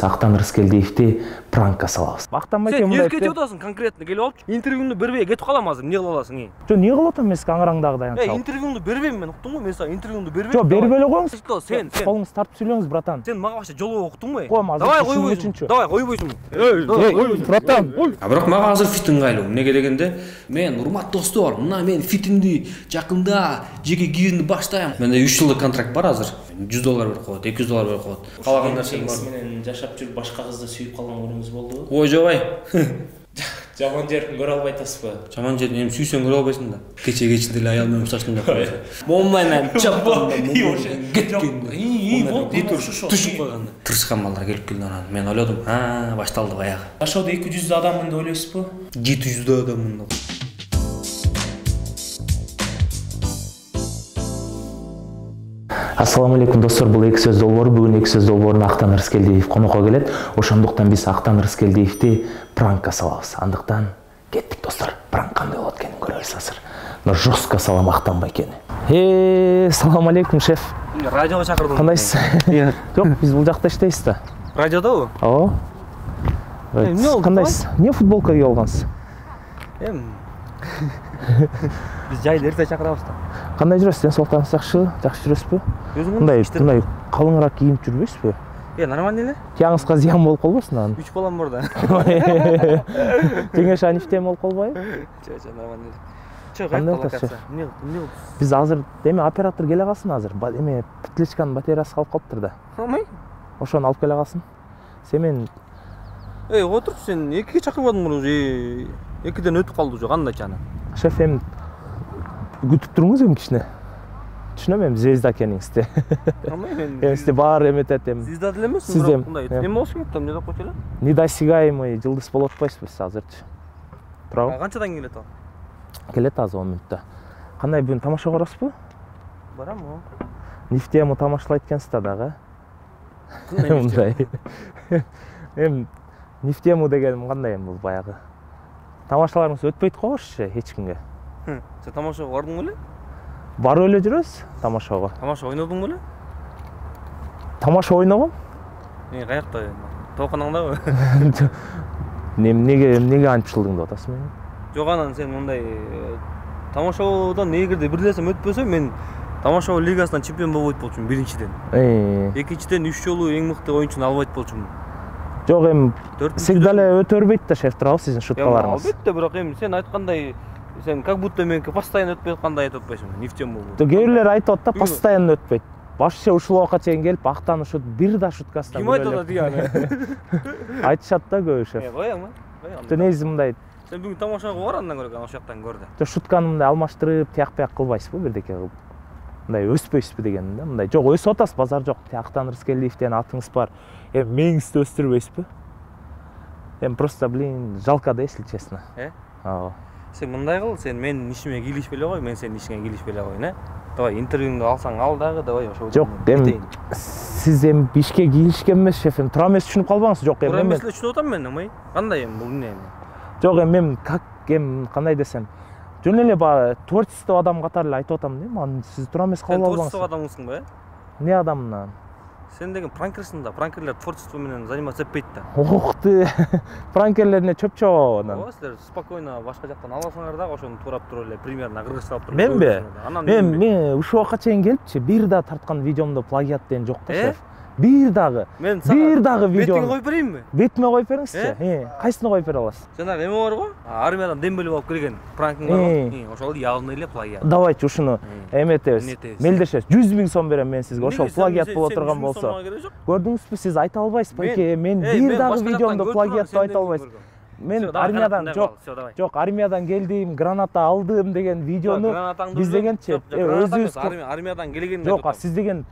Актан Рыскелдиевди пранкка салабыз. Актанбай Сен эмне кетип атасың конкретно келип алып? Интервьюңду бербей кетип калам азыр. Эмне кылып аласың? Жо, эмне кылып атам мен сизге аңараңдагыдай анча. Интервьюңду бербейм мен, уктуңбу? Мен сага интервьюңду бербейм. Жо, берип эле коюңуз. Сен. Колуңузду тартып сүйлөңүз, братан. Сен мага башка жолоо уктуңбу? Давай койбойсуң. Давай койбойсуңбу? Братан. Бирок мага азыр фит ыңгайлуу. Эмнеге дегенде, мен урматтуу достор, мына мен фитимди жакында жеке кийүүнү баштайм. Менде 3 жылдык контракт бар азыр. $100 берип коет, $200 берип коет. Калаган нерсем бар. Менен жашап жүрүп башка кызды сүйүп калган көрүңүз болдубу? Ой, жобай. Жаман жерин көрө албай атасызбы? Жаман жерин эми сүйсөң көрө албайсың да. Кече-кечинде эле аял менен укташтым деп коесуң. Момайнан чаппам. Түшүп койганда. Тырышкан балдар келип келди анан. Мен ойлодум, башталды баягы. Жашоодо 200 адаммын деп ойлойсузбу? 700 адаммын. Ассаламу алейкум достор, бул эки сөз долбоору. Бүгүн эки сөз долбооруна Актан Рыскелдиев конокко келет. Ошондуктан биз Актан Рыскелдиевди пранкка салабыз. Андыктан кеттик достор. Пранк кандай болот экенин көрөбүз азыр. Но жестко салам Актанбай экен. Салам алейкум, шеф. Радиого чакырдым. Кандайсыз? Жок, биз бул жакта иштейбиз да. Радиодобу? Ооба. Кандайсыз? Эмне футболка кийип алгансыз? Биз жайлы эрте чакырабыз да. Кандай жүрөсүз? Ден соолуктарыңыз жакшы жүрөсүзбү? Мындай калыңыраак кийинип жүрбөйсүзбү? Нормально эле. Тияңызга зыян болуп калбасын анан. 3 балам бар да. Жеңеш анифтем болуп калбайбы? Жок, нормально эле. Эмне Биз азыр эме оператор келе калсын азыр. Эме петличканын батареясы калып калыптыр да. Калмай? Ошону алып келе калсын. Сен мен отур, сен 2ге чакырбадың уже. 2ден өтүп калды уже, кандай чаны? Шеф, эми күтүп туруңуз эми кичине. Түшүнөм эми звезда экениңизди. Эми сизди баары эметет эми. Звезда деле эмесмин, бирок мындай эме болуш керек да, эмне деп койчу эле? Недосягаемый жылдыз болуп атпайсызбы сиз азырчы? Туурабы? Канчадан келет ал? Келет азыр 10 мүнөттө. Кандай бүгүн тамаша көрөсүзбү? Барам. Нефтему тамашалайт экенсиз да дагы. Мындай. Эми Нефтему деген кандай эми бул баягы? Тамашаларыңыз өтпөйт койгош эч кимге. Сен тамашага бардың беле? Барып эле жүрөбүз тамашага. Тамаша ойнодуң беле? Тамаша ойногом? Каякта? Тооканаңдабы? Эмнеге антип шылдың деп атасың мени? Жок, анан сен мындай тамашадан эгерде бир нерсем өтпөсө, мен тамаша лигасынан чемпион болбойт болчумун биринчиден. Экинчиден 3 жолу эң мыкты оюнчуну албайт болчумун. Жок, эми всегда эле өтө бербейт да шеф, туурабы сиздин шуткаларыңыз? Албетте, бирок эми сен айткандай, сен как будто меники постоянно өтпөй аткандай айтып атпайсыңбы? Нефтем болду. Кээ бирлер айтып атат да, постоянно өтпөйт. Башчы ушул убакка чейин келип, Актан ушул бир да шуткасынан. Ким айтып атат дияны? Айтышат да көбү шеф. Коямы? Негизи мындай. Сен бүгүн тамашага бар, андан көрө ошол жактан көр да. Шутканы мындай алмаштырып, тияк-бияк кылбайсызбы, бирдеке кылып? Мындай өспөйсүзбү дегеним да. Мындай жок, өсүп атасыз, базар жок. Актан Рыскелдиевден атыңыз бар. Эми мээңизди өстүрбөйсүзбү? Эми просто, жалко да, если честно. Ооба. Сен мындай кыл, сен менин ишиме кийлишпей эле кой, мен сенин ишиңе кийлишпей эле койн, Давай, интервьюңду алсаң ал дагы, давай ошол. Жок, эми сиз эми ишке кийлишкен эмес шеф, эми туура эмес түшүнүп калбаңыз. Жок, эми мен түшүнүп атам мен, эмне? Кандай эми бул эмне? Жок, эми кандай десем, жөн эле баягы творчество адам катары эле айтып атам да, аны сиз туура эмес кабыл албаңыз. Творчество адамсың, Эмне адамынан? Сен деген пранкерсың да, пранкерлер творчество менен заниматься этпейт да. Ох ты, пранкерлерне чөп чоо анан. Ооба, силер спокойно башка жактан аласыңар дагы, ошону туурап туруп эле примерно кыргызча алып туруп. Менби? Мен ушул убакка чейин келипчи, бир да тарткан видеомдо плагиат деген жок да шеф. Бир дагы видео. Бетиңе коюп берейинби? Бетиме коюп бериңизчи. Кайсыны коюп бере аласыз? Жанагы эме бар го? Армиядан дембелеп алып келген пранкың бар го? Ошол явный эле плагиат. Давайте ушуну эметебиз. Мелдешебиз. 100 000 сом берем мен сизге. Ошол плагиат боло турган болсо. Көрдүңүзбү, сиз айта албайсызбы, байке? Мен бир дагы видеомдо плагиат деп айта албайсыз. Мен армиядан жок, армиядан келдим, граната алдым деген видеону биз дегенчи өзүбүз армиядан келген. Жок, сиз деген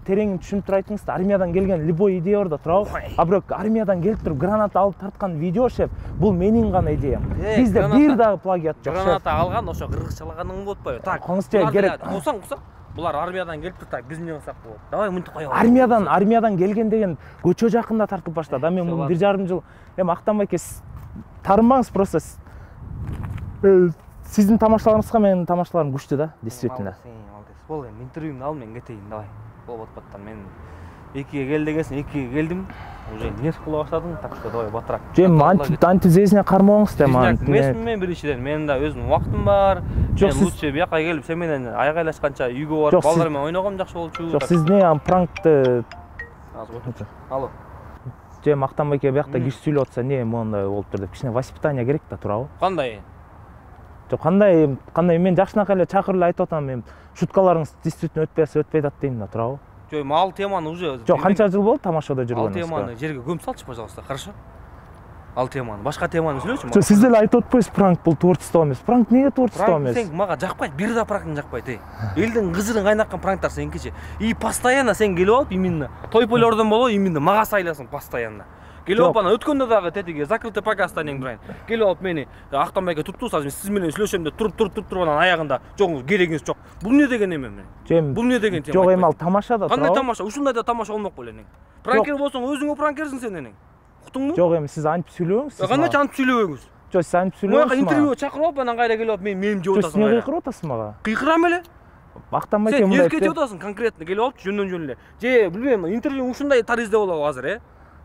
терең түшүнүп туруп айтыңыз да, армиядан келген любой идея бар да, туурабы? А бирок армиядан келип туруп граната алып тарткан видео шеф, бул менин гана идеям. Бизде бир дагы плагиат жок. Граната алган, ошо кыргызчалаганың болуп атпайбы? Так, коңузча керек. Кусаң. Булар армиядан келип туруп, так, биз эмне кылсак болот? Давай мынтип коелу. Армиядан келген деген көчө жакында тартып баштады. Мен муну 1,5 жыл эми Актанбай эке тарынбаңыз, просто сиздин тамашаларыңызга менин тамашаларым күчтүү да, действительно. Бол эми интервьюмду ал, мен кетейин, давай. Болуп атпаттан мен 2'ye gel дегенсиң, 2'ye келдим. Уже нерв кыла баштадым, так что давай батыраак. Жем антизезине кармабаңыз да мага. Мен биринчиден, менин да өзүмдүн убактым бар. Мен лучше бияка келип сен менен айгайлашканча үйгө барып балдар менен ойногом жакшы болчу. Жок, сиз не пранкты Алло. Жем Актанбайке биякта киш сүйлөп атса, не мондай болуптур деп кичине воспитание керек да, туурабы? Кандай? Жок, кандай мен жакшынакай эле чакырып эле айтып атам, мен шуткаларыңыз действительно өтпөй атат дейм да, туурабы? Жок, ал теманы уже. Жок, канча жыл болду тамашада жүргөнүңүз? Ал теманы жерге көмүп салчы, пожалуйста, хорошо? Ал теманы, башка теманы сүйлөчү. Жок, сиз эле айтып атпайсыз, пранк бул творчество эмес. Пранк эмнеге творчество эмес? Сен мага жакпайт, бир да пранктың жакпайт, Элдин кызырын кайнаккан пранктар сенкичи. И постоянно сен келип алып, именно той-пойлордон боло, именно мага сайласың постоянно. Келип алып ана өткөндө дагы тетиги закрытый показ тенең брайн. Келип алып мени Актанбайга туттуңуз, азыр сиз менен сүйлөшөм деп туруп анан аягында жок, керегиңиз жок. Бул эмне деген эме мен? Бул эмне деген тема? Жок, эми ал тамашада турабы. Кандай тамаша? Ушундай да тамаша болмок белең. Пранкер болсоң өзүңө пранкерсиң сен энең. Уктуңбу? Жок, эми сиз антип сүйлөбөңүз. Кандайча антип сүйлөбөңүз? Жок, сиз антип сүйлөбөңүз. Мага интервью чакырып алып, анан кайра келип алып менин жеп атасың. Сиз эмне кыйкырып атасыз мага? Кыйкырам эле. Актанбайке мындай. Сен эркетип атасың конкретно келип алып, жөндөн эле. Же, билбейм, интервью ушундай таризде болобу азыр,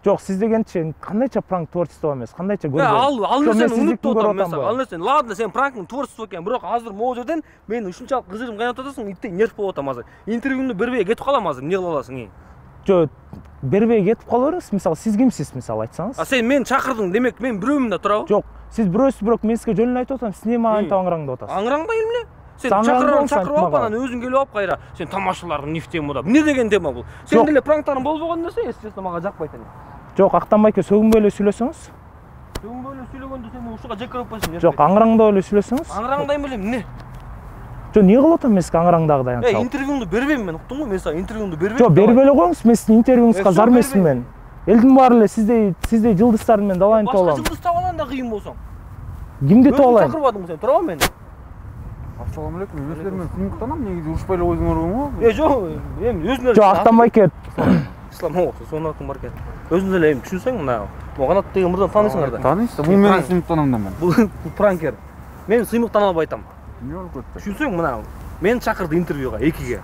Жок, сиз дегенче кандайча пранк творчество эмес, кандайча көргөн. Ал нерсени унутуп атам мен. Ал нерсени, ладно, сен пранктың творчество экен, бирок азыр могу жерден мен ушунчалык кызырым кайнатып атасың, иттей нерв болуп атам азыр. Интервьюңду бербей кетип калам азыр, эмне кыла аласың? Жок, бербей кетип кала бериңиз. Мисалы, сиз кимсиз, мисалы айтсаңыз? Сен мени чакырдың, демек мен бирөөмүн да, туурабы? Жок, сиз бирөөсүз, бирок мен сизге жөн эле айтып атам. Сиз эмне мага антип аңыраңдап атасыз? Аңыраңдайм эле. Сен чакырып алып анан өзүң келип алып кайра, сен тамашаларың нефтем муда. Эмне деген тема бул? Сен деле пранктарың болбогон нерсе, естественно, мага жакпайт эне. Жок, Актанбайке сөгүнбөй эле сүйлөсөңүз? Сөгүнбөй эле сүйлөгөндө сен ушуга жек көрүп койсуң. Жок, аңыраңдап эле сүйлөсөңүз? Аңыраңдайм эле эмне? Жок, эмне кылып атам мен сизге аңыраңдагыдай антип? Интервьюңду бербейм мен, уктуңбу? Мен сага интервьюңду бербейм. Жок, бербей эле коюңуз, мен сиздин интервьюңузга зар эмесмин мен. Элдин баары эле сиздей жылдыздарды мен далайын таап алам. Башка жылдыз таап алган да кыйын болсоң. Кимди таап алайын? Чакырбадыңбы сен, туурабы мени? Ассалам алейкум. Мен силер менен сыймыктанам, негизи урушпай эле койдуңар го. Жок, эми өзүң эле. Жок, Актанбайке. Ислам болсо, сонун бар экен. Өзүң эле эми түшүнсөң мына. Могонат деген мырзаны таанысыңар да. Тааныйсыз, бул менин сыймыктанам да мен. Бул пранкер. Мен сыймыктана албай атам. Эмне болуп кетти? Түшүнсөң мына. Мени чакырды интервьюга 2-ге.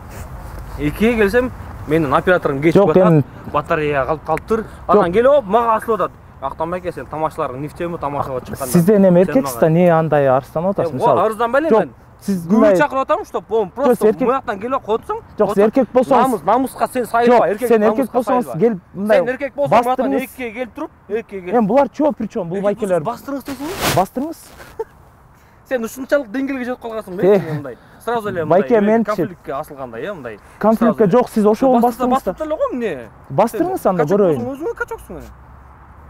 2-ге келсем, менин операторум кечип атат. Батарея калыптыр. Анан келип алып мага асылып атат. Актанбайке, сен тамашаларың нефтеми тамашага чыкканда. Сизден эми эркексиз да, эмне андай арызданып атасыз, мисалы? Арызданбай эле мен. Сиз күбө чакырып атам, что просто муяктан келип койсоң. Жок, сиз эркек болсоңуз, намуска сен сайылба, эркек. Сен эркек болсоңуз, келип мындай. Сен эркек болсоң, муяктан 2-ге келип туруп, 2-ге келип. Эми булар чоо причем, бул байкелер. Бастырыңыз дейсиңби? Бастырыңыз. Сен ушунчалык деңгээлге жетип калгансың да, мындай. Сразу эле мындай конфликтке асылгандай, мындай. Конфликтке жок, сиз ошого бастырыңыз. Бастырып эле го эмне? Бастырыңыз анда көрөйүн. Өзүңө качоксуң эне.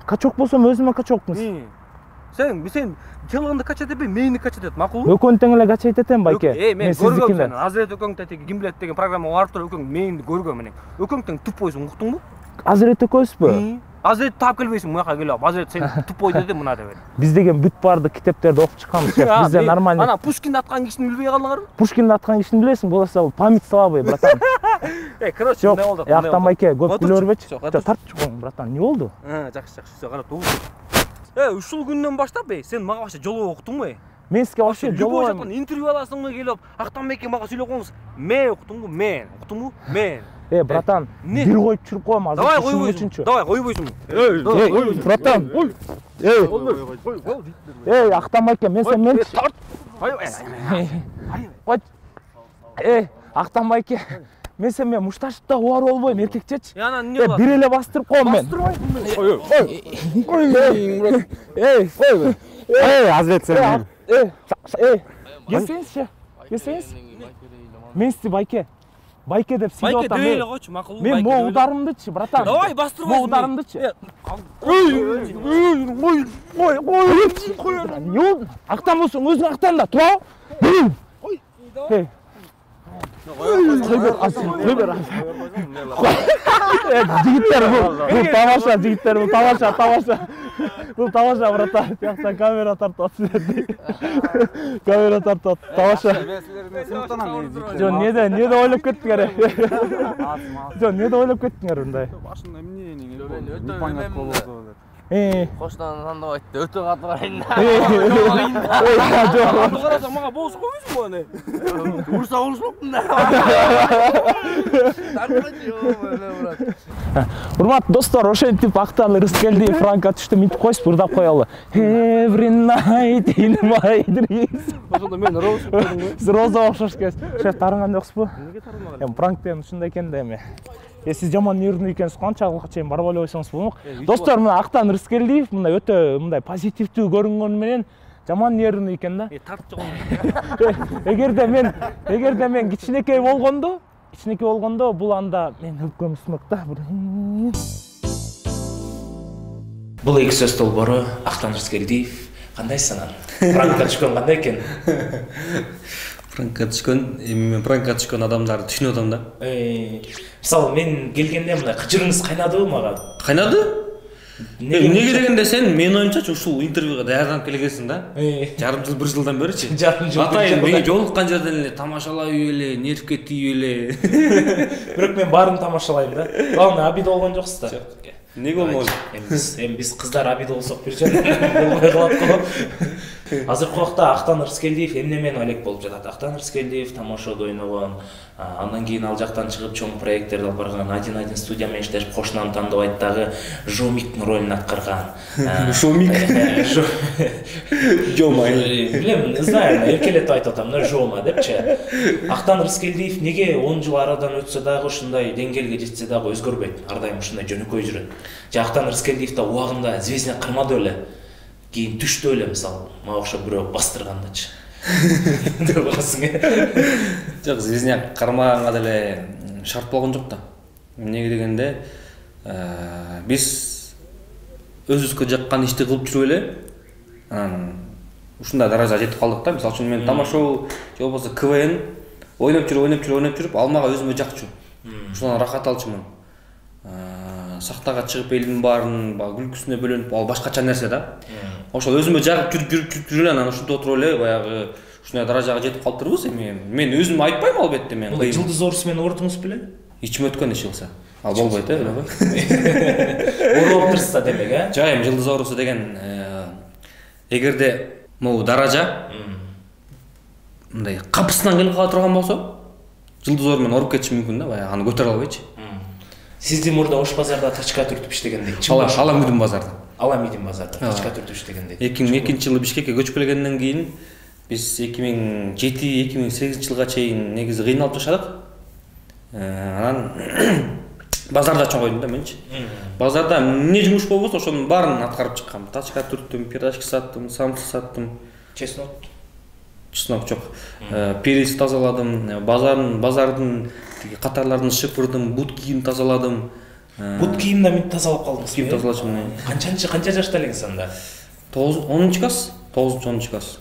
Качок болсом өзүмө качокмун. Сен чылгынды качат этпей, мени качат эт, макулбу? Өкөн тең эле качайт этем, байке. Мен көргөм сени. Азырет өкөң теги ким билет деген программага барып туруп өкөң мени көргөм менен. Өкөң тең тупойсуң, уктуңбу? Азырет экөөсүзбү? Азырет таап келбейсиң муяка келип. Азырет сен тупой деди мына деп. Биз деген бүт барды китептерди окуп чыкканбыз, бизде нормально. Ана Пушкинди аткан кишини билбей калдыңарбы? Пушкинди аткан кишини билесиң, болсо бул память слабый, братан. Короче, эмне болду? Актанбайке, көп күлө бербечи. Жок, тартып чыккың, братан. Эмне болду? Жакшы, всё, карап тур. Ушул күндөн баштап, сен мага башка жолоо уктуңбу? Мен сизге вообще жолоо интервью аласыңбы келип, Актанбайке мага сүйлөп коюңуз. Мен уктуңбу? Мен. Уктуңбу? Мен. Братан, бир коюп чүрүп коем азыр. Давай койбойсуң. Давай койбойсуңбу? Братан. Актанбайке, мен сен мен. Актанбайке. Мен сен мен мушташып да убар болбойм, эркекчечи. Анан эмне кыласың? Бир эле бастырып коем мен. Азырет сен. Келсеңизчи. Келсеңиз. Мен сизди байке. Байке деп сыйлап атам. Байке дей эле койчу, макулбу? Мен могу ударымдычы, братан. Давай бастырып могу ударымдычы. Ой. Не болду? Актан болсоң өзүң актан да, тура. Кой бер. Жигиттер, бул тамаша, жигиттер, бул тамаша. Бул тамаша, братан. Тияктан камера тартып атсыз. Камера тартып атты, тамаша. Жо, эмне ойлоп кеттиңер? Жо, эмне ойлоп кеттиңер мындай? Башында эмне, непонятно болду. Коштан тандабайт өтө катырайын. Жок. Карасаң мага болуш койбойсуңбу аны? Урса болушмакмын да. Урматтуу достор, ошентип Актан Рыскелдиев Франка түштү минтип койсуп ырдап коелу. Every night in my dreams. Ошондо мен Роза койдумбу? Сиз Роза окшош экенсиз. Шеф тарынган жоксузбу? Эмнеге тарымаган? Эми пранк деген ушундай экен да эми. Сиз жаман нервный экенсиз, канчалыкка чейин барып элебойсоңуз болмок. Достор, мына Актан Рыскелдиев мындай өтө мындай позитивдүү көрүнгөнү менен жаман нервный экен да. Тартып жогон. Эгерде мен кичинекей болгондо бул анда мен өпкөм үстүмөк да. Бул эки сөз долбоору Актан Рыскелдиев. Кандайсың анан? Пранкка түшкөн кандай экен? Пранкка түшкөн, эми мен пранкка түшкөн адамдарды түшүнүп атам да. Мисалы мен келгенде мындай кычырыңыз кайнадыбы мага? Кайнады? Эмнеге дегенде сен мен оюмчачы ушул интервьюга даярданып келгенсиң да. Жарым жыл, бир жылдан беричи. Жарым жыл. Атайын мени жолуккан жерден эле тамашалай эле, нервке тийип эле. Бирок мен баарын тамашалайм да. Главное, обида болгон жоксуз да. Эмнеге болмойт? Эми биз кыздар обида болсок бир жөн болбой калат го. Азыркы убакта Актан Рыскелдиев эмне менен алек болуп жатат? Актан Рыскелдиев тамашада ойногон, андан кийин ал жактан чыгып чоң проекттерди алып барган, 1-1 студия менен иштешип, Кошунан Тандыбайттагы Жомиктин ролун аткарган. Жомик. Жома. Билем, знаю, эркелетип айтып атам, Жома депчи. Актан Рыскелдиев неге 10 жыл арадан өтсө дагы ушундай деңгээлге жетсе дагы өзгөрбөйт? Ар дайым ушундай жөнөкөй жүрөт. Же Актан Рыскелдиев да убагында звездня кырмады эле. Кийин түштү эле, мисалы, мага окшоп бирөө бастыргандачы. Деп атасың э? Жок, звездня кармаганга деле шарт болгон жок да. Эмнеге дегенде, биз өзүбүзгө жаккан ишти кылып жүрүп эле, анан ушундай даражага жетип калдык да. Мисалы үчүн мен тамашоо же болбосо КВН ойноп жүрүп, ал мага өзүмө жакчу. Ушундан рахат алчумун. Сахтага чыгып элдин баарын күлкүсүнө бөлөнүп, ал башкача нерсе да. Ошол өзүмө жагып жүрүп анан ушунда отуруп эле баягы ушундай даражага жетип калыптырбыз. Эми мен өзүм айтпайм албетте мен. Жылдыз орусу менен урдуңуз беле? Ичим өткөн иш болсо. Ал болбойт эле го. Оруп турса демек, э? Жок, эми жылдыз орусу деген эгерде могу даража мындай капысынан келип кала турган болсо, жылдыз ору менен оруп кетиши мүмкүн да, баягы аны көтөрө албайчы. Сизди мурда Ош базарда тачка түртүп иштегендей. Аламидин базарда. Аламидин базарда тачка түртүп иштегендей. 2002 жылы Бишкекке көчүп келгенден кийин биз 2007-2008 жылга чейин негизи кыйналып жашадык. Анан базарда чоң койдум да менчи. Базарда эмне жумуш болбосо ошонун баарын аткарып чыккам. Тачка түрттүм, пирожки саттым, самсы саттым. Чеснок жок. Перец тазаладым, базардын катарларын шыпырдым, бут кийим тазаладым. Бут кийимди мен тазалап калдыңыз. Кийим тазалачумун. Канча жашта элеңиз анда? 10 класс, 9-10 класс.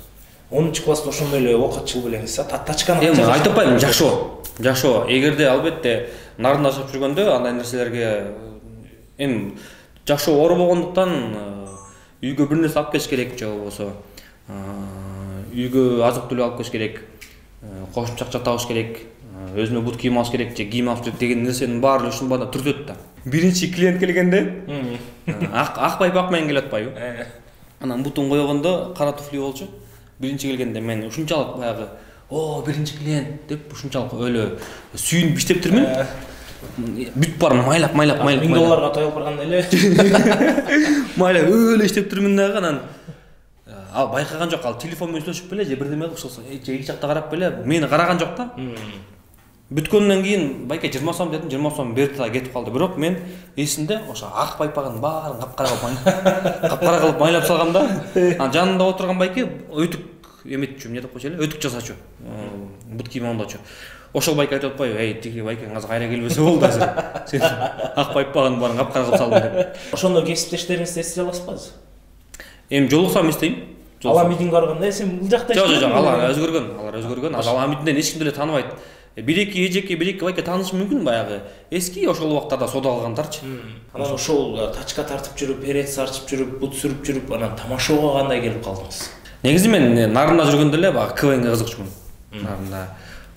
10 класста ошондой эле окутчул белеңиз, тачканы канча? Эми айтып атпайм, жакшы. Эгерде албетте нарын ашып жүргөндө андай нерселерге эми жакшы ору болгондуктан үйгө бир нерсе алып келиш керек же болбосо үйгө азык түлүк алып келиш керек, кошумча акча табыш керек, өзүмө бут кийим алыш керек же кийим алып жүрүп деген нерсенин баары ушун баада түртөт да. Биринчи клиент келгенде ак байпак менен келип атпайбы? Анан бутун койгондо кара туфли болчу. Биринчи келгенде мен ушунчалык баягы биринчи клиент деп ушунчалык өлө сүйүнүп иштеп турмун. Бүт барын майлап. $1000 той алып барганда эле. Майлап өлө иштеп турмун дагы анан ал байкаган жок, ал телефон менен сүйлөшүп беле же бирдеме кылып ошол эки жакта карап беле, мени караган жок да. Бүткөндөн кийин байке 20 сом дедим, 20 сом берди да кетип калды. Бирок мен эсимде ошо ак байпагын баарын капкара кылып майлап салгам да. Анан жанында отурган байке өтүк эметчү, эмне деп койчу эле, өтүк жасачу. Бут кийим оңдочу. Ошол байке айтып атпайбы, "Эй, тиги байкең азыр кайра келбесе болду азыр. Сен ак байпагын баарын капкара кылып салдың" деп. Ошондо кесиптештериңизди эстей аласызбы? Эми жолуксам эстейм. Аламидин барганда сен бул жакта иштеп. Жок, алар өзгөргөн. Азыр Аламидден эч кимди эле тааныбайт. Бир-эки байке таанышы мүмкүн баягы. Эски ошол убактарда сода алгандарчы. Анан ошол тачка тартып жүрүп, перец сарчып жүрүп, бут сүрүп жүрүп, анан тамашоого кандай келип калдыңыз? Негизи мен нарында жүргөндө эле баягы КВНге кызыкчумун. Нарында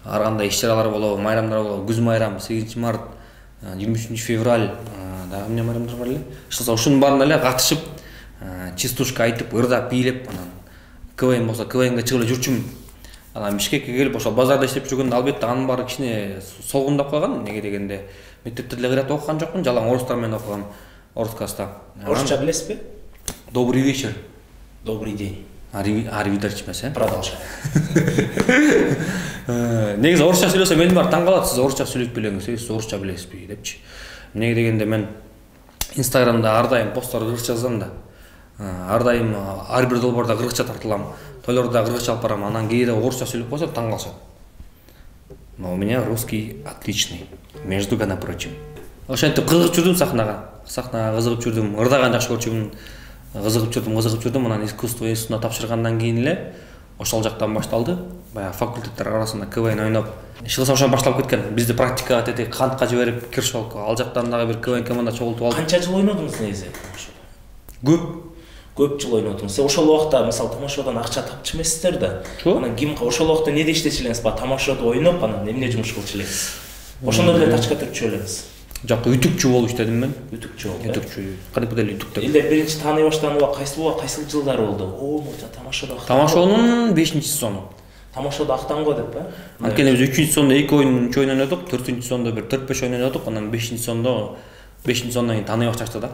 ар кандай иш-чаралар болобу, майрамдар болобу, күз майрам, 8 март, 23 февраль, дагы эмне майрамдар бар эле. Ошол ушунун баарына эле катышып чистушка айтып ырдап бийлеп анан КВН болсо КВНге чыгып эле жүрчүмүн. Анан Бишкекке келип ошол базарда иштеп жүргөндө албетте анын баары кичине солгундап калган. Эмнеге дегенде мектепте деле кыйрат окуган жокмун, жалаң орустар менен окугам. Орус класста. Орусча билесизби? Добрый вечер. Добрый день. Аривидерчи эмес, э? Продолжай. Негизи орусча сүйлөсө мени бар таң калат, сиз орусча сүйлөп билеңиз, сиз орусча билесизби депчи. Эмнеге дегенде мен Инстаграмда ар дайым посттар кыргызча жазам да. Ар дайым ар бир долбоордо кыргызча тартылам. Тойлордо кыргызча алып барам. Анан кээде орусча сүйлөп койсом таң калышат. Но у меня русский отличный, между гана прочим. Ошентип кызыгып жүрдүм сахнага. Сахнага кызыгып жүрдүм, ырдаган жакшы көрчүмүн. Кызыгып жүрдүм. Анан искусство институтуна тапшыргандан кийин эле ошол жактан башталды. Баягы факультеттер арасында КВН ойноп, иши ошон башталып кеткен. Бизди практикага тети кантка жиберип киршолк, ал жактан дагы бир КВН команда чогултуп алды. Канча жыл ойнодуңуз негизи? Көп жыл ойнодуңуз. Ошол убакта мисалы тамашадан акча тапчу эмессиздер да. Анан ким ошол убакта эмнеде иштечү элеңиз? Тамашада ойноп, анан эмне жумуш кылчу элеңиз? Ошондо эле тачка түрчү элеңиз. Жок, үтүкчү болуп иштедим мен. Үтүкчү. Кадимки эле үтүк деп. Эле биринчи тааный баштаганда кайсыл жылдар болду? Мынча тамашада. Тамашанын 5-сезону. Тамашада актанго деп, Анткени биз 3-сезондо 2 ойун ойнодук, 4-сезондо бир 4-5 ойнодук, анан 5-сезондон кийин тааный башташты да.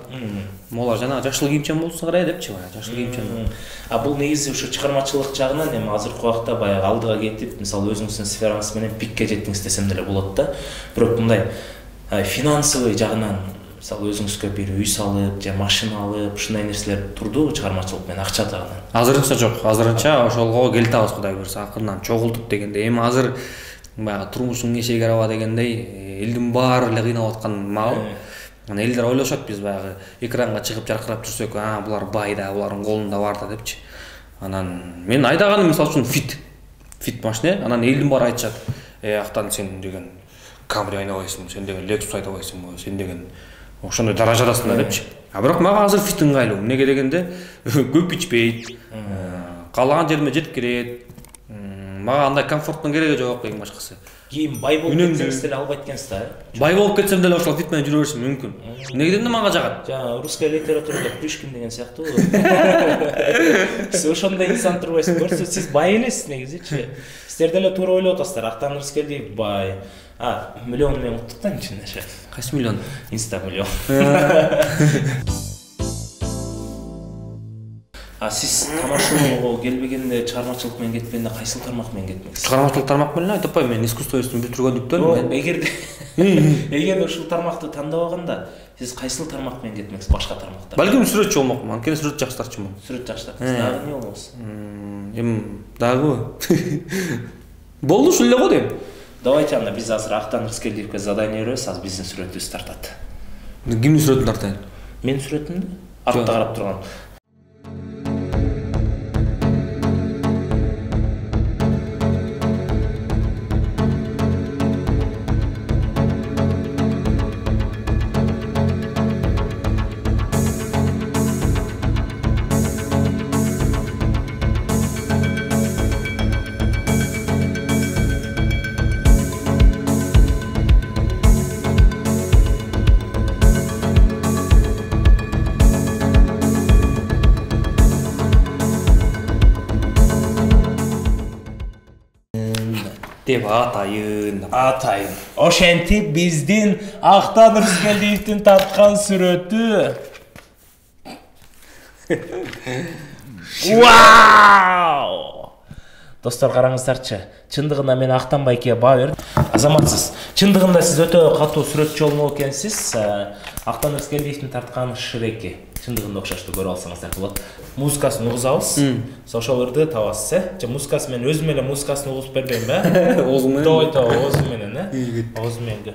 Молар жана жашыл кийимчен болсун карай депчи, жашыл кийимчен. Бул негизи ушу чыгармачылык жагынан эми азыркы убакта баягы алдыга кетип, мисалы өзүңүздүн сфераңыз менен пикке жеттиңиз десем деле болот да. Бирок мындай финансовый жагынан мисалы өзүңүзгө бир үй салып же машина алып ушундай нерселер турдубу чыгармачылык менен акча жагынан? Азырынча жок, азырынча ошолго келип атабыз Кудай буйрса, акырынан чогултуп дегенде. Эми азыр баягы турмушуң эшеги араба дегендей элдин баары эле кыйналып аткан маал. Анан элдер ойлошот биз баягы экранга чыгып жаркырап жүрсөк, булар бай да, булардын колунда бар да депчи. Анан мен айдаганым мисалы үчүн фит машина, анан элдин баары айтышат. Актан сен деген Камри айнабайсың, сен деген Lexus айнабайсың, сен деген ошондой даражадасың да депчи. Бирок мага азыр фит ыңгайлуу. Эмнеге дегенде көп ичпейт, каалаган жериме жетип келет. Мага андай комфорттун кереги жок, эң башкысы. Кийин бай болуп кетсеңиз деле албайт экенсиз да. Бай болуп кетсем деле ошол фит менен жүрө беришим мүмкүн. Эмнеге дегенде мага жагат. Жана русская литературада Плюшкин деген сыяктуу. Сиз ошондой инсан турбайсыз. Көрсө сиз бай элесиз негизичи. Сиздер деле туура ойлоп атасыздар. Актан Рыскелдиев бай. Миллион менен уктуктан чын эле. Кайсы миллион? Инста миллион. Сиз тамашалоого келбегенде, чыгармачылык менен кетпегенде кайсыл тармак менен кетмексиз? Чыгармачылык тармак менен айтып атпайм, мен искусство институтун бүтүргөндүктөн эгерде ушул тармакты тандабаганда сиз кайсыл тармак менен кетмексиз? Башка тармактар. Балким сүрөтчү болмокмун, анткени сүрөт жакшы тартчумун. Сүрөт жакшы тартасыз. Дагы эмне болмосун? Дагы болду ушул эле го дейм. Давайте анда биз азыр Актан Рыскелдиевке задание беребиз, азыр биздин сүрөтүбүз тартат. Кимдин сүрөтүн тартайын? Менин сүрөтүмдү? Артта карап турган. Деп атайын. Ошентип биздин Актан Рыскелдиевдин тарткан сүрөтү. Вау! Достор караңыздарчы. Чындыгында мен Актан байке баа бердим. Азаматсыз. Чындыгында сиз өтө катуу сүрөтчү болмок экенсиз. Актан Рыскелдиевдин тарткан Шреки. Чындыгында окшошту көрүп алсаңыздар болот. Музыкасын угузабыз. Ошол ырды табасыз, же музыкасы мен өзүм эле музыкасын угузуп бербейм ба? Оозуң менен. Оозуң менен, Оозуң менен.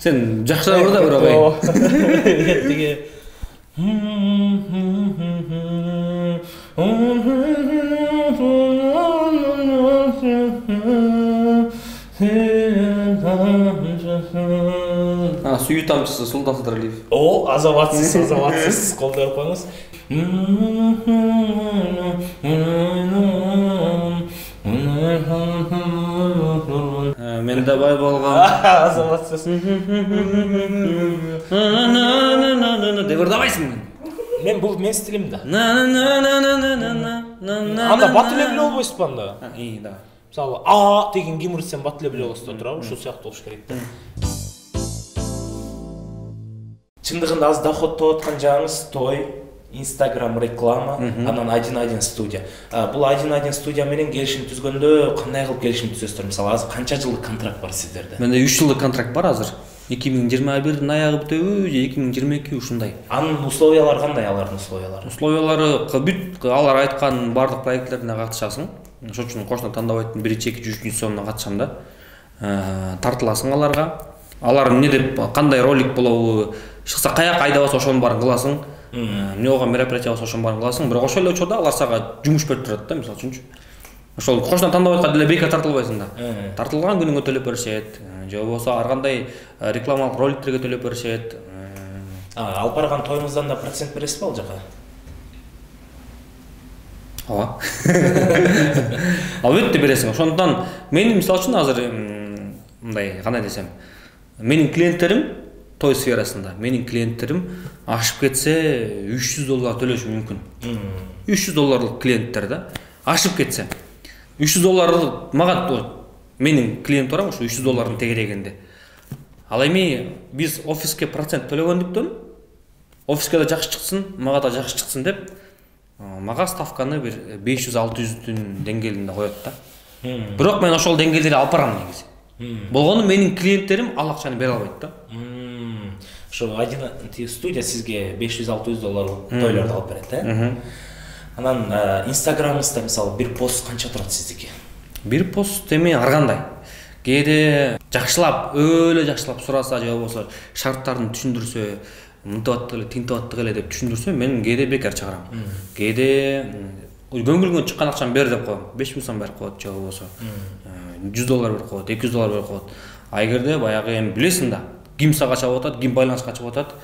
Сен жакшыраак ырда бир агай. Тиги Сүйүү тамчысы Султан Сыдыралиев. Азаматсыз, кол берип коюңуз. Мен да бай болгон. Азаматсыз. Деп ырдабайсың. Мен бул мен стилим да. Анда Анда бат эле биле болбойсуз анда. И да. Мисалы а деген кимирсем бат эле биле болосуз да, туурабы? Ушул сыяктуу болуш керек да. Чындыгында аз доход топ аткан жагыңыз той, Instagram реклама, анан 1-1 студия. Бул 1-1 студия менен келишим түзгөндө кандай кылып келишим түзөсүздөр? Мисалы азыр канча жылдык контракт бар сиздерде? Менде 3 жылдык контракт бар азыр. 2021-дин аягы бүтөбү же 2022 ушундай. Анын условиялары кандай, алардын условиялары? Условиялары бүт алар айткан бардык проектлерине катышасың. Ошон үчүн кошуна тандабайтын 1-2-3 сомдон катышам да. Тартыласың аларга. Алар эмне деп кандай ролик болобу, чыкса каяка айдабаса ошонун баарын кыласың. Эмне болгон мероприятие болсо ошонун баарын кыласың. Бирок ошол эле учурда алар сага жумуш берип турат да, мисалы үчүнчү. Ошол кошуна тандабайткан деле бекер тартылбайсың да. Тартылган күнүңө төлөп беришет. Же болбосо ар кандай рекламалык роликтерге төлөп беришет. Алып барган тоюңуздан да процент бересиз ал жака? Ооба. Албетте бересиң. Ошондон мен мисалы үчүн азыр мындай кандай десем, менин клиенттерим той сферасында, менин клиенттерим ашып кетсе $300 төлөшү мүмкүн. $300 клиенттер да. Ашып кетсе $300 мага менин клиент бар, ошо $300 тегерегенде. Ал эми биз офиске процент төлөгөндүктөн офиске да жакшы чыксын, мага да жакшы чыксын деп мага ставканы бир 500-600 деңгээлинде коет да. Бирок мен ошол деңгээлдерди алып барам негизи. Болгону менин клиенттерим ал акчаны бере албайт да. Ошо 1 студия сизге $500-600 тойлорду алып берет, э? Анан Instagram'ыңызда мисалы бир пост канча турат сиздики? Бир пост эми ар кандай. Кээде жакшылап, өлө жакшылап сураса же болбосо шарттарын түшүндүрсө, мынтип аттык эле, тинтип аттык эле деп түшүндүрсө, мен кээде бекер чыгарам. Кээде көңүлгө чыккан акчаны бер деп коем. 5000 сом берип коет же болбосо. $100 берип коет, $200 берип коет. А эгерде баягы эми билесиң да, ким сага чабып атат, ким байланышка чыгып атат.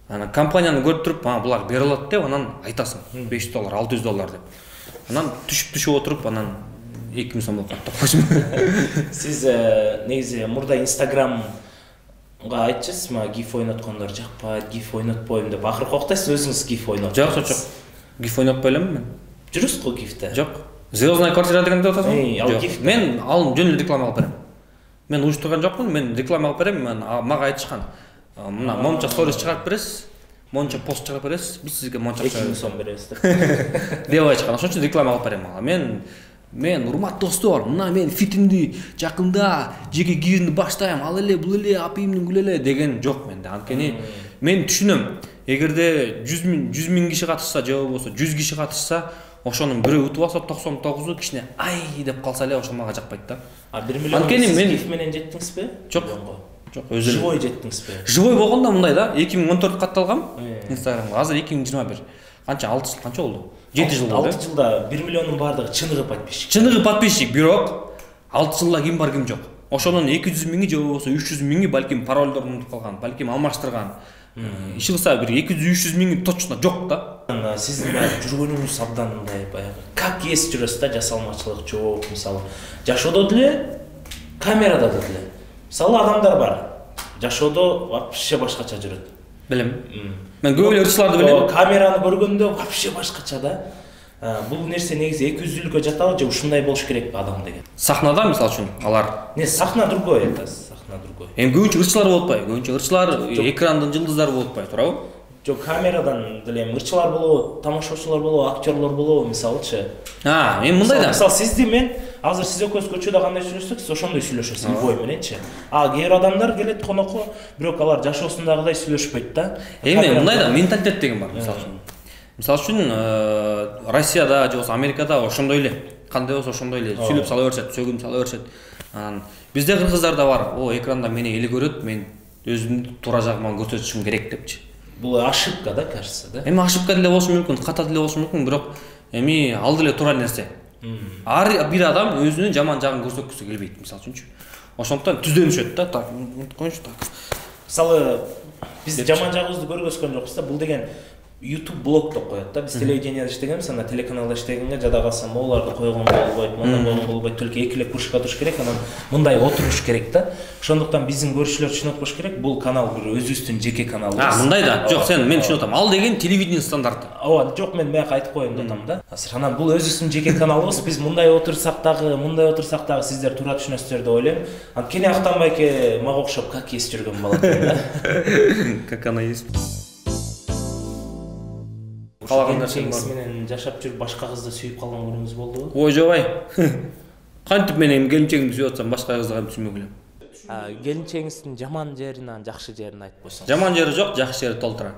Анан компанияны көрүп туруп, булар бере алат деп, анан айтасың $500, $600 деп. Анан түшүп отуруп, анан 2000 сом болуп калат деп койчумун. Сиз негизи мурда Instagramга айтчысыз, мага гиф ойноткондор жакпайт, гиф ойнотпойм деп акыркы октойсуз өзүңүз гиф ойнотуп. Жок. Гиф ойнотпой элем мен. Жүрүсүз го гифте? Жок. Звездная квартира дегенди атасың? Ал гиф. Мен ал жөн эле реклама алып берем. Мен уюштурган жокмун, мен реклама алып берем, мага айтышкан. Мына монча сторис чыгарып бересиз, монча пост чыгарып бересиз, биз сизге монча 2000 сом беребиз деп айтышкан. Ошон үчүн реклама алып берем ага. Мен урматтуу достор, мына мен фитимди жакында жеке кийүүнү баштайм, ал эле бул эле апийимдин гүл эле деген жок менде. Анткени мен түшүнөм, эгерде 100 миң киши катышса же болбосо 100 киши катышса, ошонун бирөө утуп алса 99 кичине ай деп калса эле ошо мага жакпайт да. 1 миллион сиз гиф менен жеттиңизби? Жок, өзү живой жеттиңизби? Живой болгондо мындай да, 2014 катталгам Instagramга, азыр 2021. Канча 6 жыл канча болду? 7 жыл болду. 6 жылда 1 миллиондун бардыгы чыныгы подписчик. Чыныгы подписчик, бирок 6 жылда ким бар, ким жок. Ошонун 200 миңи же болбосо 300 миңи балким паролдорун унутуп калган, балким алмаштырган. Иши кылса бир 200-300 миңи точно жок да. Сиздин жүргөнүңүз абдан мындай баягы как есть жүрөсүз да, жасалмачылык жок, мисалы. Жашоодо деле, камерада деле. Мисалы адамдар бар. Жашоодо вообще башкача жүрөт. Билем. Мен көп эле ырчыларды билем. Камераны көргөндө вообще башкача да. Бул нерсе негизи 200-лүккө жатабы же ушундай болуш керекпи адам деген? Сахнада мисалы үчүн алар. Не, сахна другой это, сахна другой. Эми көбүнчө ырчылар болуп атпайбы? Көбүнчө ырчылар экрандын жылдыздары болуп атпайбы, туурабы? Жок, камерадан деле ырчылар болобу, тамашачылар болобу, актерлор болобу, мисалычы. Эми мындай да. Мисалы сизди мен азыр сиз экөөбүз көчөдө кандай сүйлөшсөк, сиз ошондой сүйлөшөсүз любой мененчи. Кээ бир адамдар келет конокко, бирок алар жашоосундагыдай сүйлөшпөйт да. Эми мындай да, менталитет деген бар, мисалы үчүн. Мисалы үчүн Россияда же болбосо Америкада ошондой эле, кандай болсо ошондой эле сүйлөп сала беришет, сөгүнүп сала беришет. Бизде кыргыздарда бар, экранда мени эли көрөт, мен өзүмдү туура жагыма көрсөтүшүм керек депчи. Бул ошибка да, кажется, да? Эми ошибка деле болушу мүмкүн, ката деле болушу мүмкүн, бирок эми ал деле туура нерсе. Ар бир адам өзүнүн жаман жагын көрсөткүсү келбейт, мисалы үчүнчү. Ошондуктан түздөнүшөт да, так, коюңчу так. Мисалы биз жаман жагыбызды көргөзгөн жокпуз да, бул деген YouTube блог деп коет да. Биз телевидениеде иштегенбиз, анда телеканалда иштегенге жада калсам могуларды койгон болбойт, мындан койгон болбойт, только экилеп кружка туруш керек, анан мындай отуруш керек да. Ошондуктан биздин көрүүчүлөр түшүнүп кош керек, бул канал бир өзүбүздүн жеке каналыбыз. Мындай да. Жок, мен түшүнүп атам. Ал деген телевидение стандарты. Ооба, жок, мен бияка айтып коеюн деп атам да. Азыр анан бул өзүбүздүн жеке каналыбыз. Биз мындай отурсак дагы сиздер туура түшүнөсүздөр деп ойлойм. Анткени Актан байке мага окшоп как есть жүргөн бала да. Как она есть. Келинчегиңиз менен жашап жүрүп башка кызды сүйүп калган күнүңүз болдубу? Ой, жобай. Кантип мен эми келинчегимди сүйүп атсам башка кызды кантип сүймөк элем? Келинчегиңиздин жаман жерин, жакшы жерин айтып койсоңуз. Жаман жери жок, жакшы жери толтура.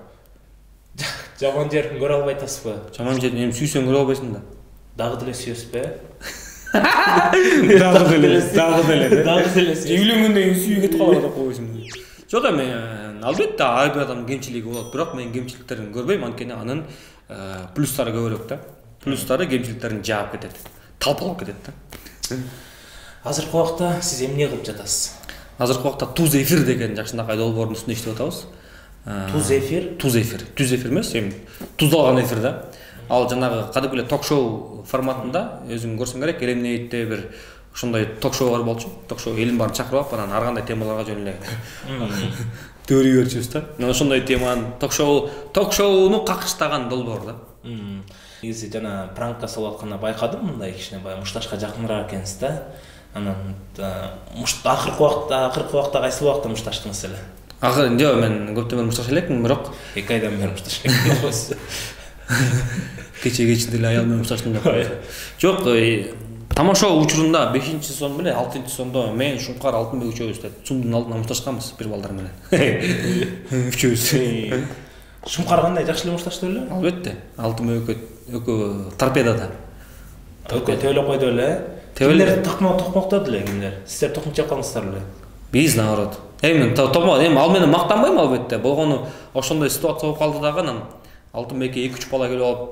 Жаман жерин көрө албай атасызбы? Жаман жерин эми сүйсөң көрө албайсың да. Дагы деле сүйөсүзбү? Дагы деле. Үйлөнгөндөн кийин сүйүү кетип калат деп койсуң. Жок, эми албетте ар бир адамдын кемчилиги болот, бирок мен кемчиликтерин көрбөйм, анткени анын плюстары көбүрөөк да. Плюстары кемчиликтерин жаап кетет, талпалап кетет да. Азыркы убакта сиз эмне кылып жатасыз? Азыркы убакта Туз эфир деген жакшынакай долбоордун үстүндө иштеп атабыз. Туз эфир? Туз эфир эмес, эми туздалган эфир да. Ал жанагы кадимки эле ток-шоу форматында өзүң көрсөң керек, Элемнейтте бир ошондой ток-шоу бар болчу. Ток-шоу элин баарын чакырып алып, анан ар кандай темаларга жөн эле төрүй берчүбүз да. Ошондой теманын ток-шоуну какыштаган долбоор да. Негизи жана пранкка салып атканда байкадым, мындай кичине баягы мушташка жакыныраак экенсиз да. Анан акыркы убакта кайсы убакта мушташтыңыз эле? Жок, мен көптөн бери мушташ элекмин, бирок 2 айдан бери мушташ элексиз. Кече эле аял менен мушташтым деп. Жок, тамаша учурунда 5-сезон менен 6-сезондо мен Шумкар Алтынбек үчөөбүз Цумдун алдына мушташканбыз бир балдар менен. Үчөөбүз. Шумкар кандай, жакшы эле мушташты беле? Албетте. Алтынбек экөө торпедада. Төөлө койду эле. Кимдер токмоктоду эле, кимдер? Сиздер токмок жапкансыздар беле? Биз наоборот. Эми токмок, эми ал менен мактанбайм албетте. Болгону ошондой ситуация болуп калды дагы, анан Алтынбекке 2-3 бала келип алып,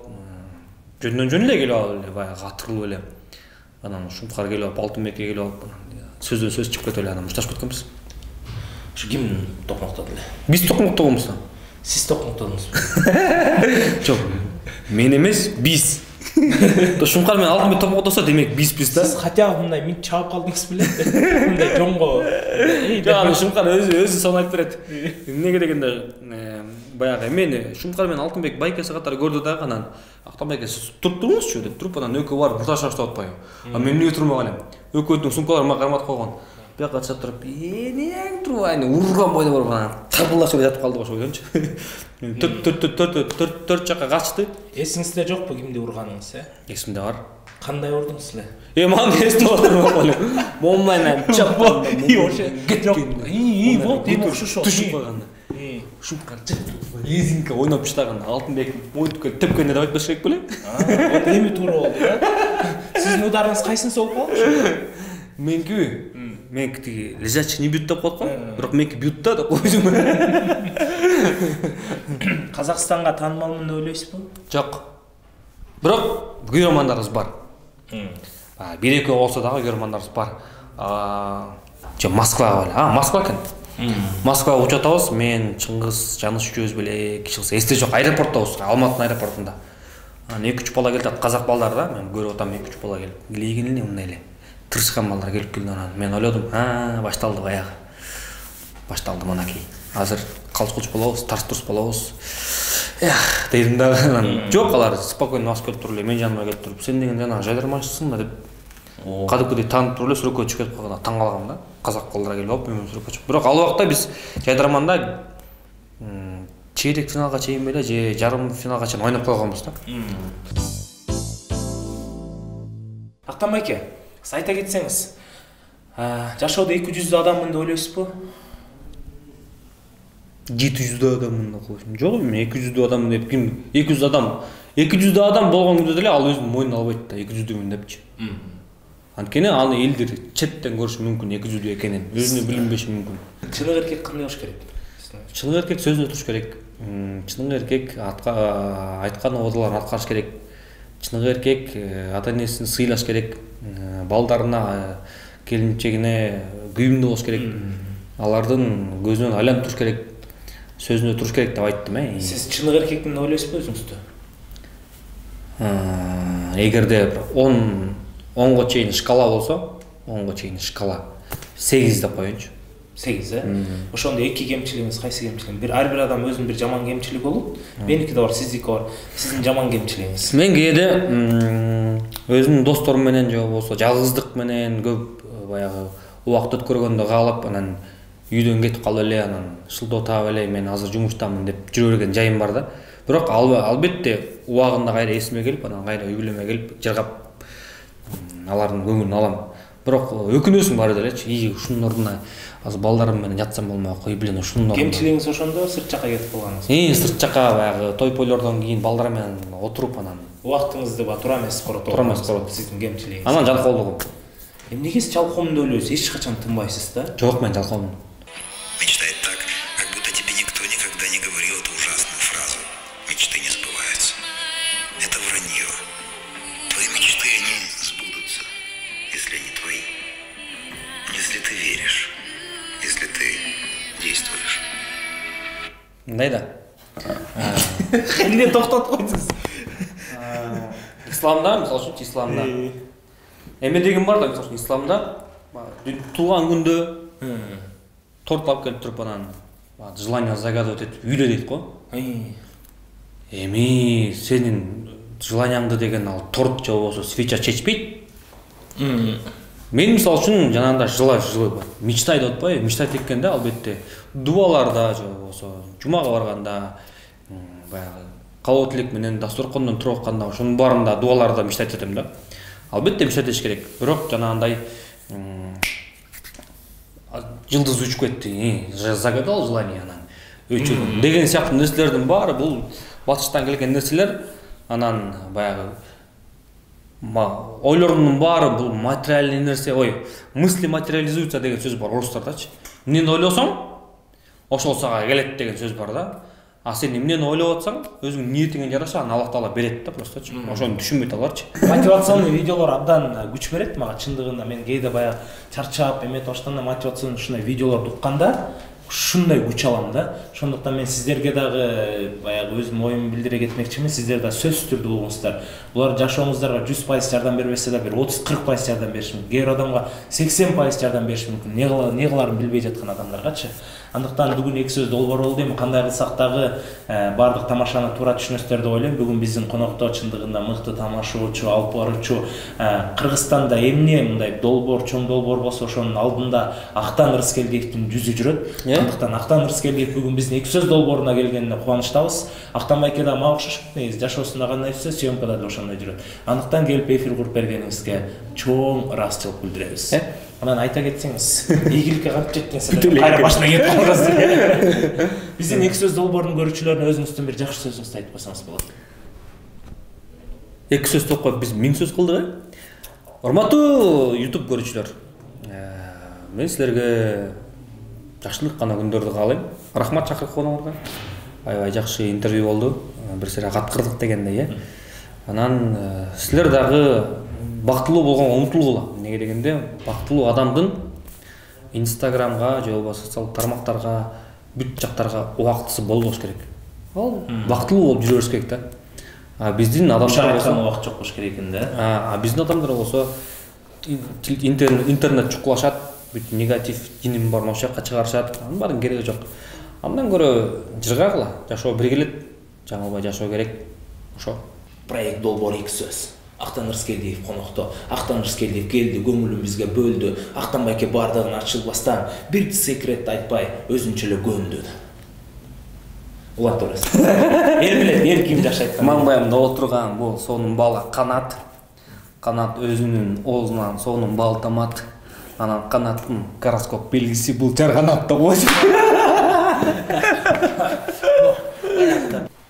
жөн эле келип алып эле, баягы катырылып эле. Анан Шумкар келип алып, Алтынбекке келип алып, сөздөн сөз чыгып кетип эле, анан мушташып кеткенбиз. Ушу ким токмоктоду эле? Биз токмоктогонбуз. Сиз токмоктодуңузбу? Жок, мен эмес, биз. Шумкар менен Алтынбек токмоктосо, демек биз да. Сиз хотя бы мындай минт чабып калдыңыз беле? Мындай жоңго. Жок, Шумкар өзү сонун айтып берет. Эмнеге дегенде, баягы мени Шумкар менен Алтынбек байкеси катары көрдү дагы, анан Актан байке туруп туруңузчу деп туруп, анан экөө барып бурташып атпайбы. А мен эмнеге турмак элем? Экөөдүн сумкалары мага карматып койгон. Бияка чыгып туруп, "Эмнең турбайын?" урган бойдо барып анан табыллашып жатып калды ошо ойлончу. Төрт жакка качты. Эсиңизде жокпу кимди урганыңыз, Эсимде бар. Кандай урдуңуз эле? Мага эсте отурмак элем. Момунайнан чаппан. Вот, эми окшошот. Түшүп калганда. Шумкар лизинка ойнап иштаган Алтынбек мойнтукка тепкенде деп айтпаш керек беле? Вот эми туура болду да. Сиздин ударыңыз кайсынысы болуп калды? Меники тиги лежачий не бьют деп коет го, бирок меники бьют да деп койдум. Казакстанга таанымалмын деп ойлойсузбу? Жок. Бирок көрөрмандарыбыз бар. Бир-экөө болсо дагы көрөрмандарыбыз бар. Москва беле. Москва экен. Москвага учуп атабыз. Мен, Чыңгыз, Жаныш үчөөбүз беле, кичи эсте жок, аэропорттабыз, Алматынын аэропортунда. Анан 2-3 бала келди, казак балдар да, мен көрүп атам 2-3 бала келип. Келген эле мындай эле. Тырышкан балдар келип келди, анан мен ойлодум, башталды баягы. Башталды манакей. Азыр калч-кулч болобуз, тарс-турс болобуз. Дедим дагы, анан жок, алар спокойно басып келип туруп эле, мен жаныма келип туруп, сен деген жана жайдарманчысың да деп. Кадыкыдай таанып туруп эле сүрөккө чыгып кетип калганда таң калгам да. Казак балдар келип алып, мен сүрөккө чыгып. Бирок ал убакта биз жайдарманда чейрек финалга чейин беле, же жарым финалга чейин ойнап койгонбуз да. Актан байке, сиз айта кетсеңиз, жашоодо 200 адаммын деп ойлойсузбу? 700 адаммын деп коюшум. Жок, мен 200 адаммын деп ким? 200 адам болгон күндө деле ал өзүнүн мойнуна албайт да, 200-дүмүн депчи. Анткени аны элдер четтен көрүшү мүмкүн 200 экенин, өзүнө билинбеши мүмкүн. Чыныгы эркек кандай болуш керек? Чыныгы эркек сөзүнө туруш керек. Чыныгы эркек айткан убадаларын аткарыш керек. Чыныгы эркек ата-энесин сыйлаш керек. Балдарына, келинчегине күйүмдүү болуш керек. Алардын көзүнөн айланып туруш керек. сөзүндө туруш керек деп айттым. Сиз чыныгы эркекмин деп ойлойсузбу өзүңүздү? Эгерде 10го чейин шкала болсо, 10го чейин шкала 8 деп коеюнчу. 8, ошондо эки кемчилигиңиз кайсы кемчилиги? Ар бир адам өзүнүн бир жаман кемчилиги болот. Меники да бар, сиздики бар. Сиздин жаман кемчилигиңиз? Мен кээде өзүмдүн досторум менен же болбосо жалгыздык менен көп баягы убакыт өткөргөндө каалап, анан үйдөн кетип калып эле, анан шылтоо таап эле мен азыр жумуштамын деп жүрө берген жайым бар да. Бирок албетте убагында кайра эсиме келип, анан кайра үй бүлөмө келип жыргап алардын көңүлүн алам. Бирок өкүнөсүң баары делечи. Ушунун ордуна азыр балдарым менен жатсам болмок, билем ушунун ордуна. Кемчилигиңиз ошондо сырт жакка кетип калганыңыз. Сырт жакка баягы той-пойлордон кийин балдар менен отуруп анан убактыңызды туура эмес коротуп. Туура эмес коротуп. Сиздин кемчилигиңиз. Анан жалкоолугум. Эмнеге сиз жалкоомун деп ойлойсуз? Эч качан тынбайсыз да? Жок, мен жалкоомун. Мечтает так, как будто тебе никто никогда не говорил эту ужасную фразу. Мечты не сбываются. Это вранье. Твои мечты, они сбудутся, если они твои. Если ты веришь, если ты действуешь. Мындайда. Эмне токтотуп койдуңуз? Исламда, мисалы үчүн исламда. Эме деген бар да, мисалы исламда туулган күндө торт алып келип туруп анан желание загадывать этип үйлө дейт го. Эми сенин желанияңды деген ал торт же болбосо свеча чечпейт. Мен мисалы үчүн жанагындай жылы мечтай деп атпайбы? Мечтать эткенде албетте дуаларда же болбосо жумага барганда, баягы калоо тилек менен дасторкондон туруп атканда ошонун баарында дуаларда мечтать этем да. Албетте мечтать этиш керек. Бирок жанагындай жылдыз учуп кетти, загадал желание анан өчүрдүм деген сыяктуу нерселердин баары бул батыштан келген нерселер. Анан баягы ойлорунун баары бул материальный нерсе, мысли материализуются деген сөз бар орустардачы. Эмнени ойлосоң, ошол сага келет деген сөз бар да. А сен эмнени ойлоп атсаң, өзүңдүн ниетиңе жараша аны Аллах Таала берет да просточу. Ошону түшүнбөйт аларчы. Мотивационный видеолор абдан күч берет мага чындыгында. Мен кээде баягы чарчап, эметип атканда мотивационный ушундай видеолорду укканда ушундай күч алам да. Ошондуктан мен сиздерге дагы баягы өзүмдүн оюмду билдире кетмекчимин. Сиздер да сөзсүз түрдө болгонсуздар. Булар жашооңуздарга 100% жардам бербесе да бир 30-40% жардам бериши мүмкүн. Кээ бир адамга 80% жардам бериши мүмкүн. Не кыларын билбей жаткан адамдаргачы. Андыктан бүгүн эки сөз долбоор болду. Эми кандай кылсак дагы бардык тамашаны туура түшүнөсүздөр деп ойлойм. Бүгүн биздин конокто чындыгында мыкты тамашачы, алып баруучу Кыргызстанда эмне мындай долбоор, чоң долбоор болсо ошонун алдында Актан Рыскелдиевдин жүзү жүрөт. Андыктан Актан Рыскелдиев бүгүн биздин эки сөз долбооруна келгенине кубанычтабыз. Актан байке да мага окшош негизи жашоосунда кандай жүрсө, съемкада да ошондой жүрөт. Андыктан келип эфир куруп бергениңизге чоң ыраазычылык билдиребиз. Анан айта кетсеңиз, ийгиликке кантип жеттиңиз? Кайра башына кетип калгансыз. Биздин эки сөз долбоорунун көрүүчүлөрүнө өзүңүздүн бир жакшы сөзүңүздү айтып койсоңуз болот. Эки сөз деп коюп биз 1000 сөз кылдык. Урматтуу YouTube көрүүчүлөр, мен силерге жакшылык гана күндөрдү каалайм. Рахмат чакырып койгонуңарга. Аябай жакшы интервью болду. Бир сыйра каткырдык дегендей, Анан силер дагы бактылуу болгонго умтулгула. Неге дегенде, бактылуу адамдын Инстаграмга же болбосо социалдык тармактарга, бүт жактарга убактысы болбош керек. Ал бактылуу болуп жүрө бериш керек да. А биздин адамдар болсо убакыт жок болуш керек экен да. А биздин адамдар болсо интернет чукулашат, бүт негатив диним бар ошол жакка чыгарышат. Анын баардын кереги жок. Андан көрө жыргагыла, жашоо бир келет, жаңылбай жашоо керек. Ошо. Проект долбоор эки сөз. Актан Рыскелдиев конокто. Актан Рыскелдиев келди, көңүлүн бизге бөлдү. Актан байке бардыгын ачылбастан бир секретти айтпай өзүнчө эле көндөдү. Улат турас. Эл билет, эл ким жашайт. Маңбайымда отурган бул сонун бала Канат. Канат өзүнүн оозунан сонун бал тамат. Анан Канаттын гороскоп белгиси бул жарганатта койду.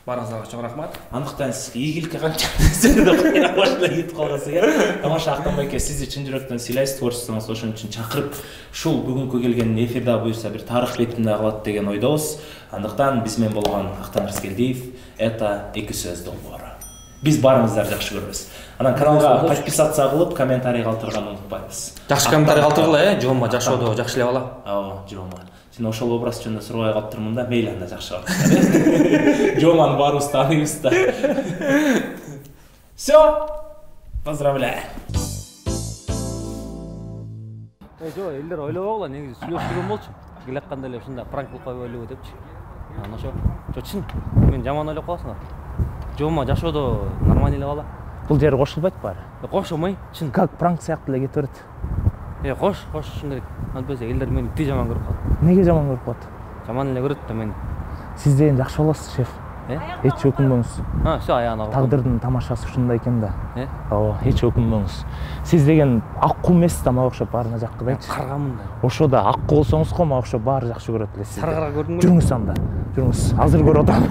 Барыңыздарга чоң рахмат. Андыктан сизге ийгиликке канча сөзүндө башына кетип калгансыз. Тамаша Актан байке, сизди чын жүрөктөн сыйлайбыз, творчествоңуз ошон үчүн чакырып, ушул бүгүнкү келген эфирде буюрса бир тарых бетинде калат деген ойдобуз. Андыктан биз менен болгон Актан Рыскелдиев, это эки сөз долбоору. Биз баарыңыздарды жакшы көрөбүз. Анан каналга подписация кылып, комментарий калтырганды унутпайбыз. Жакшы комментарий калтыргыла, жома жашоодо жакшылап ала. Жома. Жана ошол образ жөнүндө сурабай калыптырмын да, мейли анда жакшы бар. Жоманы баарыбыз тааныйбыз да. Всё. Поздравляю. Жок, элдер ойлобогула, негизи сүйлөшүргөн болчу. Келатканда эле ушундай пранк кылып койбойлубу депчи. Анан ошо чын, мен жаман ойлоп каласың. Жома жашоодо нормально эле бала. Бул жери кошулбайт баары. Кошулмай, чын. Как пранк сыяктуу эле кете берет. Кошушуң керек. Антпесе элдер мени ти жаман көрүп калат. Неге жаман көрүп калат? Жаман эле көрөт да мени. Сиз деген жакшы болосуз, шеф. Эч өкүнбөңүз. Всё, аягына. Тагдырдын тамашасы ушундай экен да. Ооба, эч өкүнбөңүз. Сиз деген аккуу эмессиз да, мага окшоп баарына жаккыбайчы. Каргамын да. Ошо да аккуу болсоңуз го мага окшоп баары жакшы көрөт эле сизди. Саргара көрдүңбү? Жүрүңүз анда. Жүрүңүз. Азыр көрүп атам.